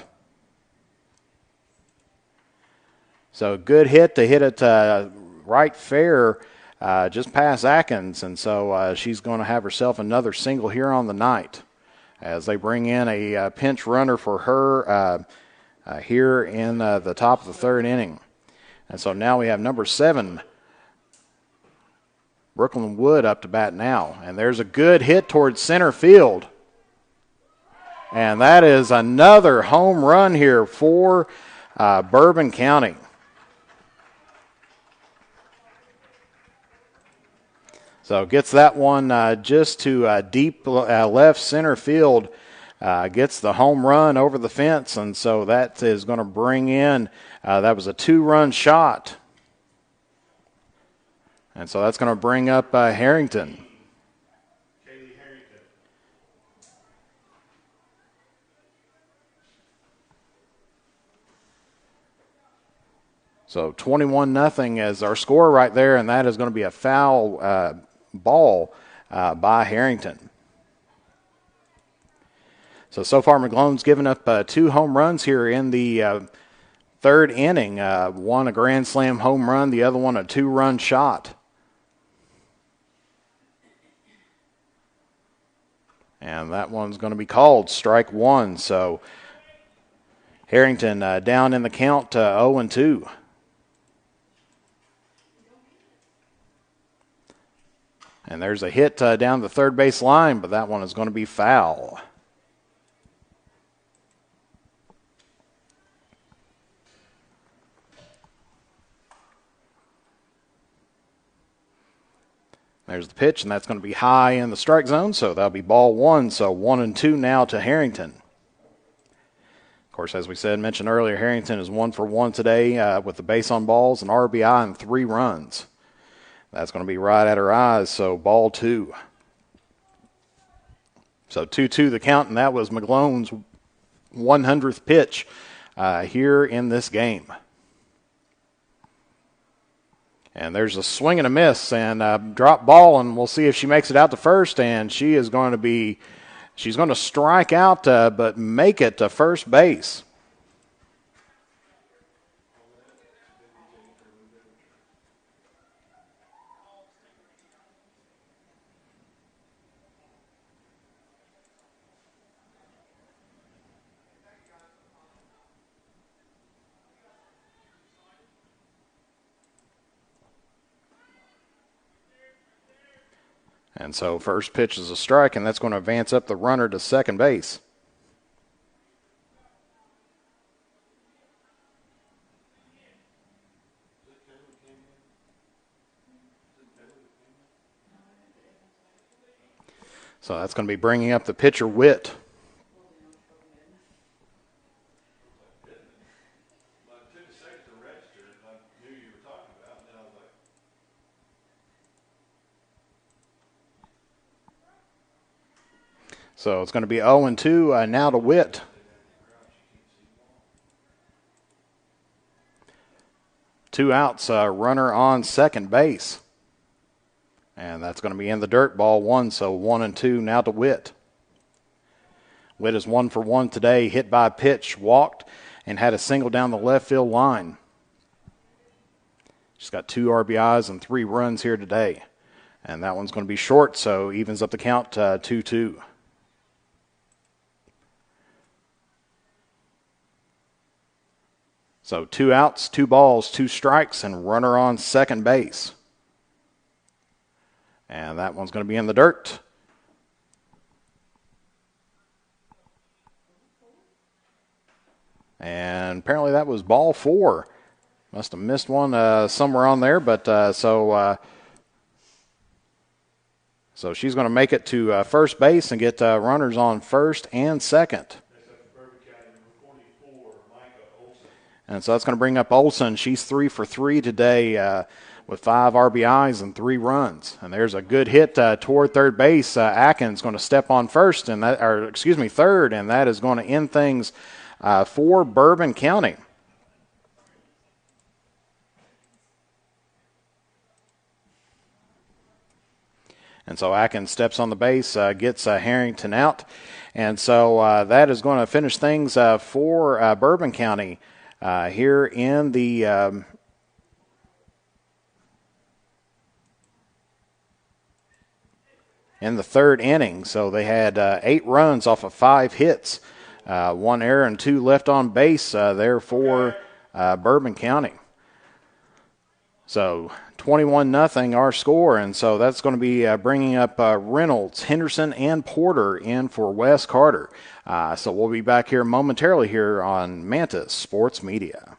So good hit to hit it right fair just past Atkins. And so she's going to have herself another single here on the night as they bring in a pinch runner for her here in the top of the 3rd inning. And so now we have number 7, Brooklyn Wood, up to bat now. And there's a good hit towards center field. And that is another home run here for Bourbon County. So gets that one just to deep left center field. Gets the home run over the fence, and so that is going to bring in, that was a 2-run shot. And so that's going to bring up Harrington. Kaylee Harrington. So 21-0 is our score right there, and that is going to be a foul ball by Harrington. So far McGlone's given up 2 home runs here in the 3rd inning. One a grand slam home run, the other one a 2-run shot. And that one's going to be called strike 1. So Harrington down in the count 0-2. And there's a hit down the third base line, but that one is going to be foul. There's the pitch, and that's going to be high in the strike zone, so that'll be ball 1. So 1-2 now to Harrington. Of course, as we mentioned earlier, Harrington is 1 for 1 today with the base on balls, an RBI, and 3 runs. That's going to be right at her eyes, so ball 2. So 2-2 the count, and that was McGlone's 100th pitch here in this game. And there's a swing and a miss and a drop ball, and we'll see if she makes it out to first, and she's going to strike out but make it to first base. And so first pitch is a strike, and that's going to advance up the runner to second base. So that's going to be bringing up the pitcher, Witt. So it's going to be 0-2 now to Witt. Two outs, runner on second base. And that's going to be in the dirt, ball one, so 1-2 now to Witt. Witt is 1 for 1 today, hit by a pitch, walked, and had a single down the left field line. She's got 2 RBIs and 3 runs here today. And that one's going to be short, so evens up the count 2-2. So 2 outs, 2 balls, 2 strikes, and runner on second base. And that one's going to be in the dirt. And apparently that was ball 4. Must have missed one somewhere on there, but so she's going to make it to first base and get runners on first and second. And so that's going to bring up Olson. She's 3 for 3 today with 5 RBIs and 3 runs. And there's a good hit toward third base. Atkins going to step on third, and that is going to end things for Bourbon County. And so Atkins steps on the base, gets Harrington out. And so that is going to finish things for Bourbon County here in the third inning. So they had 8 runs off of 5 hits, 1 error and 2 left on base there for Bourbon County. So 21-0 our score, and so that's going to be bringing up Reynolds, Henderson, and Porter in for Wes Carter. So we'll be back here momentarily here on Mantis Sports Media.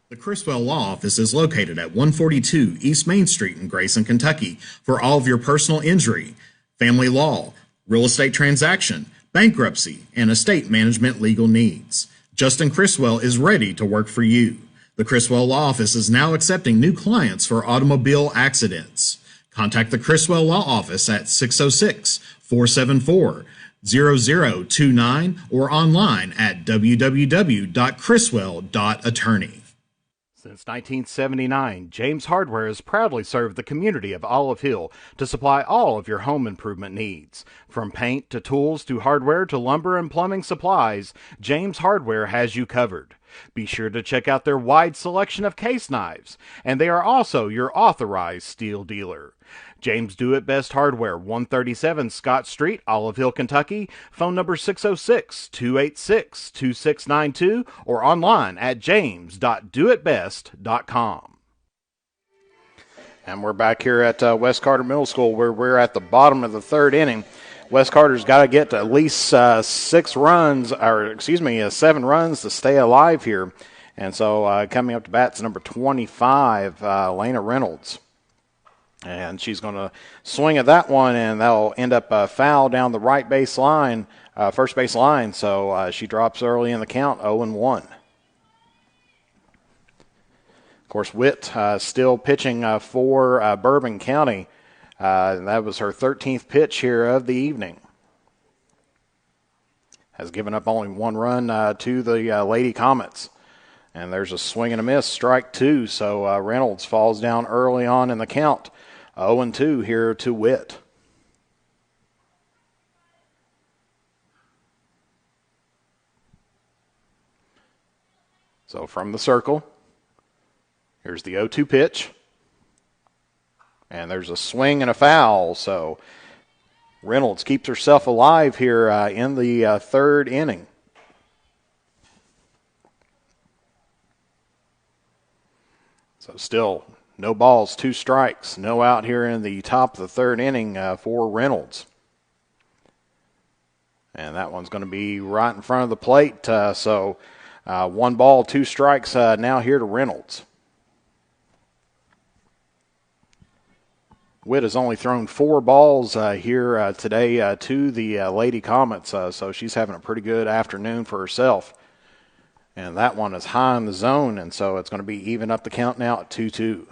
The Criswell Law Office is located at 142 East Main Street in Grayson, Kentucky for all of your personal injury, family law, real estate transaction, bankruptcy, and estate management legal needs. Justin Criswell is ready to work for you. The Criswell Law Office is now accepting new clients for automobile accidents. Contact the Criswell Law Office at 606-474-0029 or online at www.criswell.attorney. Since 1979, James Hardware has proudly served the community of Olive Hill to supply all of your home improvement needs. From paint to tools to hardware to lumber and plumbing supplies, James Hardware has you covered. Be sure to check out their wide selection of case knives, and they are also your authorized steel dealer. James Do It Best Hardware, 137 Scott Street, Olive Hill, Kentucky. Phone number 606-286-2692 or online at james.doitbest.com. And we're back here at West Carter Middle School where we're at the bottom of the third inning. West Carter's got to get to at least 7 runs to stay alive here. And so coming up to bat's number 25, Lena Reynolds. And she's going to swing at that one, and that'll end up foul down the right base line, first base line. So she drops early in the count, 0-1. Of course, Witt still pitching for Bourbon County. That was her 13th pitch here of the evening. Has given up only 1 run to the Lady Comets. And there's a swing and a miss, strike 2. So Reynolds falls down early on in the count. 0-2 here to Witt. So from the circle, here's the 0-2 pitch. And there's a swing and a foul. So Reynolds keeps herself alive here in the third inning. So still No balls, 2 strikes. No out here in the top of the third inning for Reynolds. And that one's going to be right in front of the plate. So 1 ball, 2 strikes now here to Reynolds. Witt has only thrown 4 balls here today to the Lady Comets, so she's having a pretty good afternoon for herself. And that one is high in the zone, and so it's going to be even up the count now at 2-2.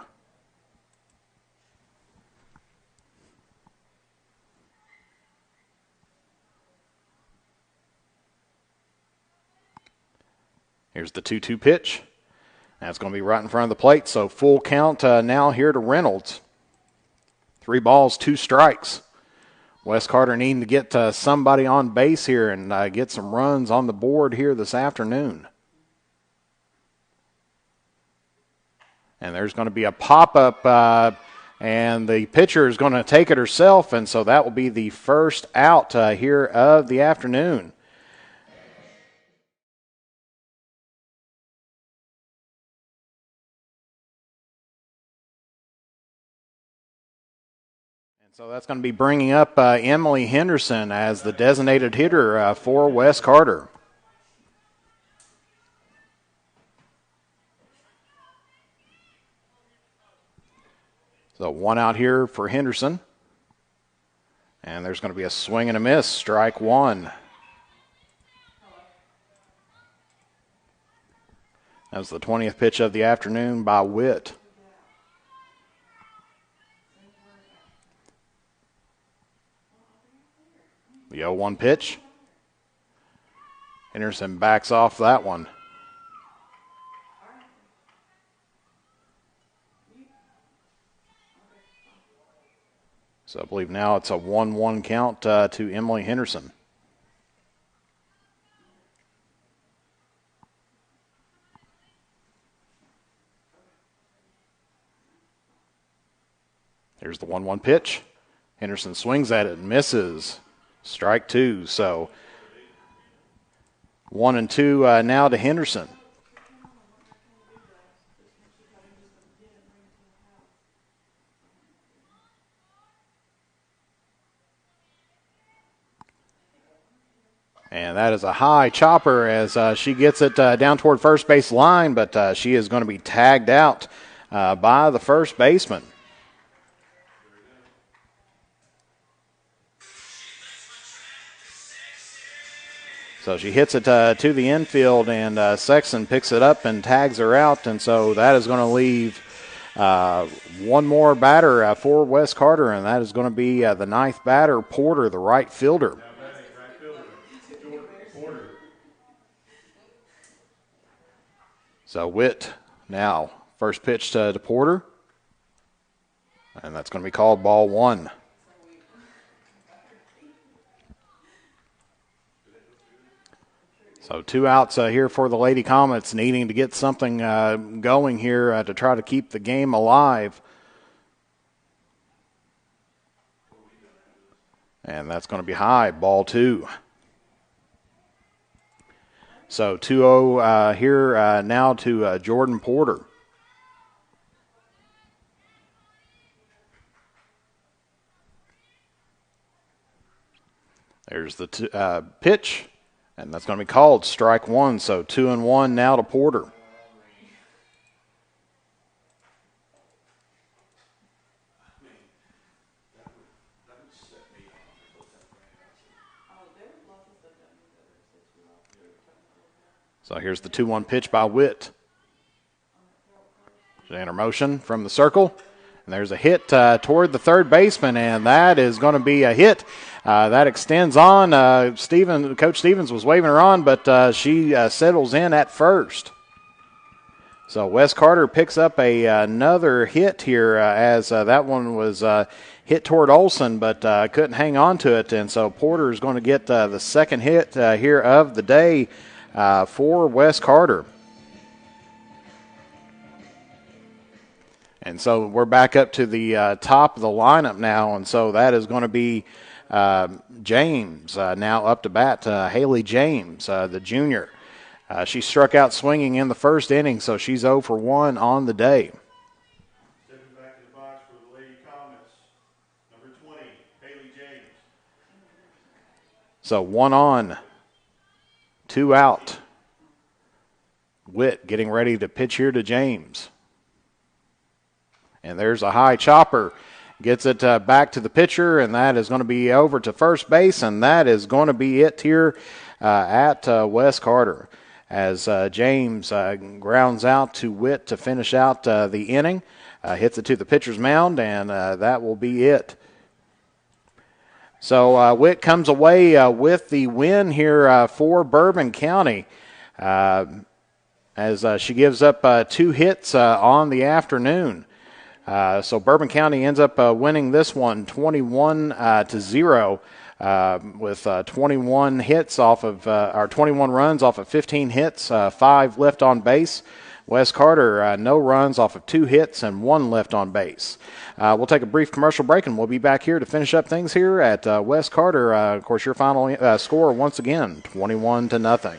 Here's the 2-2 pitch. That's going to be right in front of the plate, so full count now here to Reynolds. 3 balls, 2 strikes. Wes Carter needing to get somebody on base here and get some runs on the board here this afternoon. And there's going to be a pop-up, and the pitcher is going to take it herself, and so that will be the first out here of the afternoon. So that's going to be bringing up Emily Henderson as the designated hitter for Wes Carter. So 1 out here for Henderson. And there's going to be a swing and a miss, strike 1. That was the 20th pitch of the afternoon by Witt. The 0-1 pitch. Henderson backs off that one. So I believe now it's a 1-1 count to Emily Henderson. Here's the 1-1 pitch. Henderson swings at it and misses. Strike 2. So 1-2 now to Henderson. And that is a high chopper as she gets it down toward first base line, but she is going to be tagged out by the first baseman. So she hits it to the infield, and Sexton picks it up and tags her out, and so that is going to leave one more batter for Wes Carter, and that is going to be the 9th batter, Porter, the right fielder. So Witt now, first pitch to Porter, and that's going to be called ball 1. So 2 outs here for the Lady Comets, needing to get something going here to try to keep the game alive. And that's going to be high, ball 2. So 2-0 here now to Jordan Porter. There's the pitch. And that's going to be called strike 1, so 2-1 now to Porter. So here's the 2-1 pitch by Witt. Enter motion from the circle. And there's a hit toward the third baseman, and that is going to be a hit. That extends on. Coach Stevens was waving her on, but she settles in at first. So Wes Carter picks up another hit here as that one was hit toward Olson, but couldn't hang on to it. And so Porter is going to get the second hit here of the day for Wes Carter. And so we're back up to the top of the lineup now, and so that is going to be James now up to bat. Haley James, the junior. She struck out swinging in the first inning, so she's 0 for 1 on the day. So 1 on, 2 out. Witt getting ready to pitch here to James. And there's a high chopper. Gets it back to the pitcher, and that is going to be over to first base, and that is going to be it here at Wes Carter. As James grounds out to Witt to finish out the inning. Hits it to the pitcher's mound, and that will be it. So Witt comes away with the win here for Bourbon County. As she gives up 2 hits on the afternoon. So Bourbon County ends up winning this one 21-0 with 21 hits off of, or 21 runs off of 15 hits, 5 left on base. Wes Carter, no runs off of 2 hits and 1 left on base. We'll take a brief commercial break, and we'll be back here to finish up things here at Wes Carter. Of course, your final score once again, 21-0.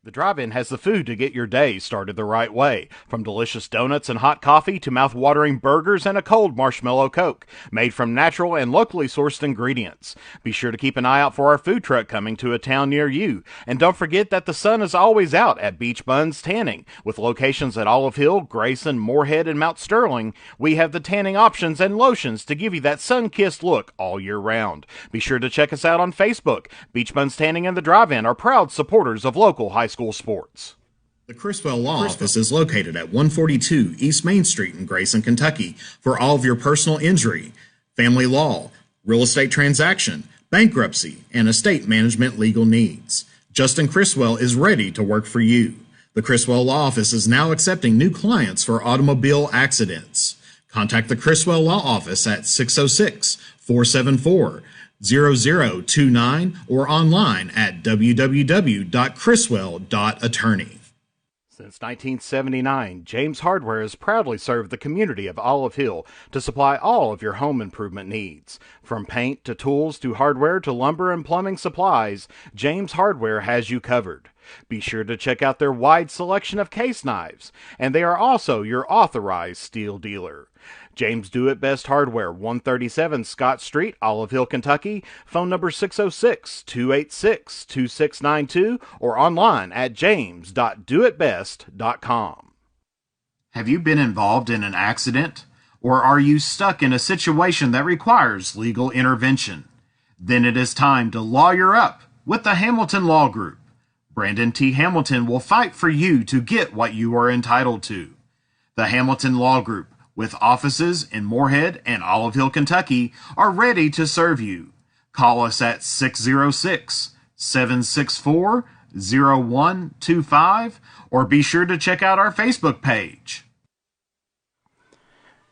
The drive-in has the food to get your day started the right way. From delicious donuts and hot coffee to mouth-watering burgers and a cold marshmallow Coke, made from natural and locally sourced ingredients. Be sure to keep an eye out for our food truck coming to a town near you. And don't forget that the sun is always out at Beach Buns Tanning. With locations at Olive Hill, Grayson, Moorhead, and Mount Sterling, we have the tanning options and lotions to give you that sun-kissed look all year round. Be sure to check us out on Facebook. Beach Buns Tanning and the Drive-In are proud supporters of local high school sports. The Criswell Law Office is located at 142 East Main Street in Grayson, Kentucky for all of your personal injury, family law, real estate transaction, bankruptcy, and estate management legal needs. Justin Criswell is ready to work for you. The Criswell Law Office is now accepting new clients for automobile accidents. Contact the Criswell Law Office at 606-474-0029 or online at www.criswell.attorney. Since 1979, James Hardware has proudly served the community of Olive Hill to supply all of your home improvement needs. From paint to tools to hardware to lumber and plumbing supplies, James Hardware has you covered. Be sure to check out their wide selection of case knives, and they are also your authorized steel dealer. James Do It Best Hardware, 137 Scott Street, Olive Hill, Kentucky. Phone number 606-286-2692 or online at james.doitbest.com. Have you been involved in an accident? Or are you stuck in a situation that requires legal intervention? Then it is time to lawyer up with the Hamilton Law Group. Brandon T. Hamilton will fight for you to get what you are entitled to. The Hamilton Law Group, with offices in Moorhead and Olive Hill, Kentucky, are ready to serve you. Call us at 606-764-0125 or be sure to check out our Facebook page.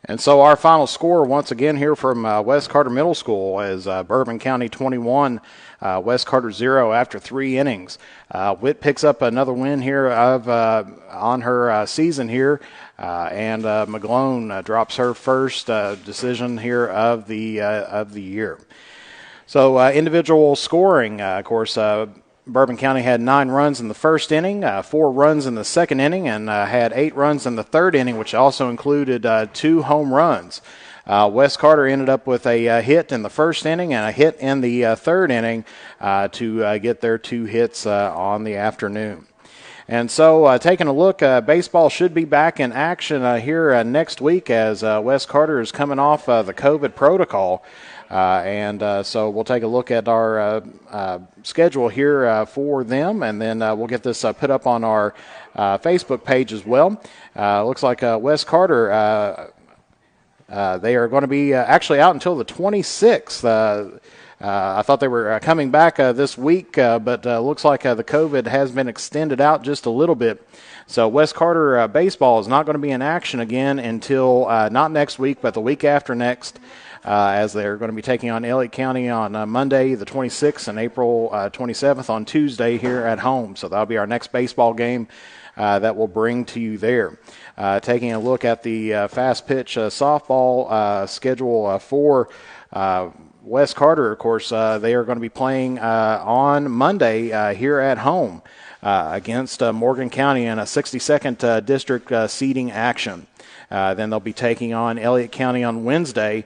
And so our final score once again here from Wes Carter Middle School is Bourbon County 21, Wes Carter 0 after 3 innings. Witt picks up another win here on her season here, and McGlone drops her first decision here of the year. So individual scoring, of course, Bourbon County had 9 runs in the first inning, 4 runs in the second inning, and had 8 runs in the third inning, which also included 2 home runs. Wes Carter ended up with a hit in the first inning and a hit in the third inning to get their 2 hits on the afternoon. And so taking a look, baseball should be back in action here next week as Wes Carter is coming off the COVID protocol. So we'll take a look at our schedule here for them, and then we'll get this put up on our Facebook page as well. Looks like Wes Carter, they are going to be actually out until the 26th. I thought they were coming back this week, but looks like the COVID has been extended out just a little bit. So Wes Carter baseball is not going to be in action again until not next week, but the week after next. As they're going to be taking on Elliott County on Monday the 26th and April 27th on Tuesday here at home. So that'll be our next baseball game that we'll bring to you there. Taking a look at the fast pitch softball schedule for Wes Carter, of course, they are going to be playing on Monday here at home against Morgan County in a 62nd district seeding action. Then they'll be taking on Elliott County on Wednesday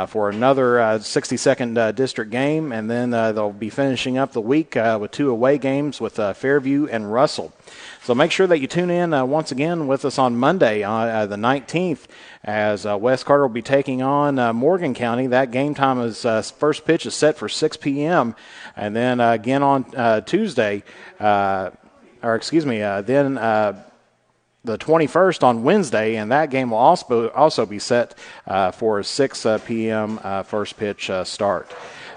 for another 62nd district game, and then they'll be finishing up the week with 2 away games with Fairview and Russell. So make sure that you tune in once again with us on Monday, the 19th, as West Carter will be taking on Morgan County. That game time is first pitch is set for 6 p.m. And then again on Tuesday, then the 21st on Wednesday, and that game will also be set for a 6 p.m. First pitch start.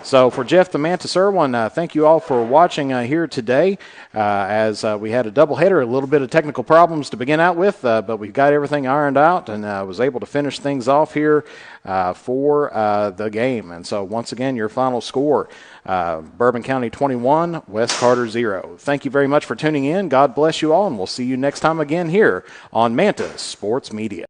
So for Jeff the Mantis Irwin, thank you all for watching here today as we had a doubleheader, a little bit of technical problems to begin out with, but we've got everything ironed out and was able to finish things off here for the game. And so once again, your final score, Bourbon County 21, West Carter 0. Thank you very much for tuning in. God bless you all, and we'll see you next time again here on Mantis Sports Media.